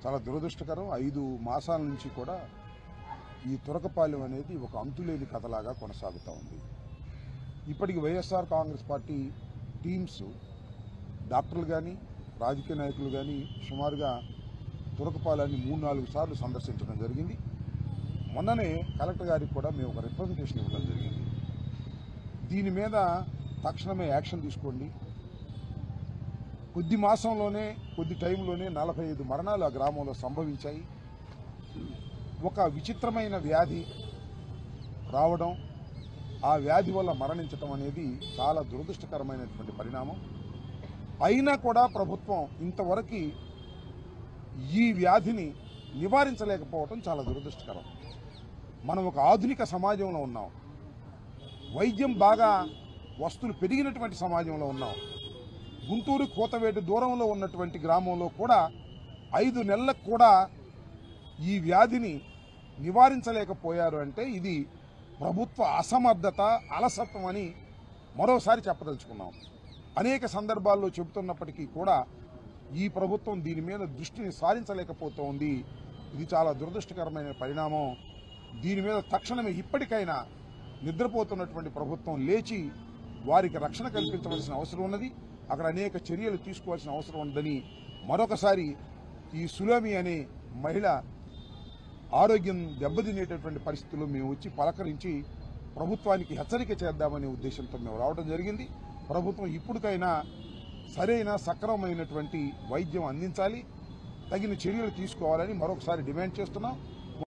చాలా దురదృష్టకరం. 5 మాసాల నుంచి కూడా ఈ తురకపాలెం అనేది ఒక అంతులేని కథలాగా కొనసాగుతూ ఉంది. ఇప్పటికి వైఎస్ఆర్ కాంగ్రెస్ పార్టీ టీమ్స్, డాక్టర్లు కానీ రాజకీయ నాయకులు కానీ సుమారుగా తురకపాలెన్ని 3-4 సార్లు సందర్శించడం జరిగింది. మొన్ననే కలెక్టర్ గారికి కూడా మేము ఒక రిప్రజెంటేషన్ ఇవ్వడం జరిగింది. దీని మీద తక్షణమే యాక్షన్ తీసుకోండి. కొద్ది మాసంలోనే, కొద్ది టైంలోనే 45 మరణాలు ఆ గ్రామంలో సంభవించాయి. ఒక విచిత్రమైన వ్యాధి రావడం, ఆ వ్యాధి వల్ల మరణించడం అనేది చాలా దురదృష్టకరమైనటువంటి పరిణామం. అయినా కూడా ప్రభుత్వం ఇంతవరకు ఈ వ్యాధిని నివారించలేకపోవడం చాలా దురదృష్టకరం. మనం ఒక ఆధునిక సమాజంలో ఉన్నాం. వైద్యం బాగా వస్తువులు పెరిగినటువంటి సమాజంలో ఉన్నాం. గుంటూరు కోతవేటు దూరంలో ఉన్నటువంటి గ్రామంలో కూడా 5 నెలలకు కూడా ఈ వ్యాధిని నివారించలేకపోయారు అంటే ఇది ప్రభుత్వ అసమర్థత, అలసత్వం అని మరోసారి చెప్పదలుచుకున్నాం. అనేక సందర్భాల్లో చెబుతున్నప్పటికీ కూడా ఈ ప్రభుత్వం దీని మీద దృష్టిని సారించలేకపోతోంది. ఇది చాలా దురదృష్టకరమైన పరిణామం. దీని మీద తక్షణమే ఇప్పటికైనా నిద్రపోతున్నటువంటి ప్రభుత్వం లేచి వారికి రక్షణ కల్పించవలసిన అవసరం ఉన్నది. అక్కడ అనేక చర్యలు తీసుకోవాల్సిన అవసరం ఉందని మరొకసారి ఈ సులామి అనే మహిళ ఆరోగ్యం దెబ్బతినేటటువంటి పరిస్థితుల్లో మేము వచ్చి పలకరించి ప్రభుత్వానికి హెచ్చరిక చేద్దామనే ఉద్దేశంతో మేము రావడం జరిగింది. ప్రభుత్వం ఇప్పటికైనా సరైన సక్రమమైనటువంటి వైద్యం అందించాలి, తగిన చర్యలు తీసుకోవాలని మరొకసారి డిమాండ్ చేస్తున్నాం.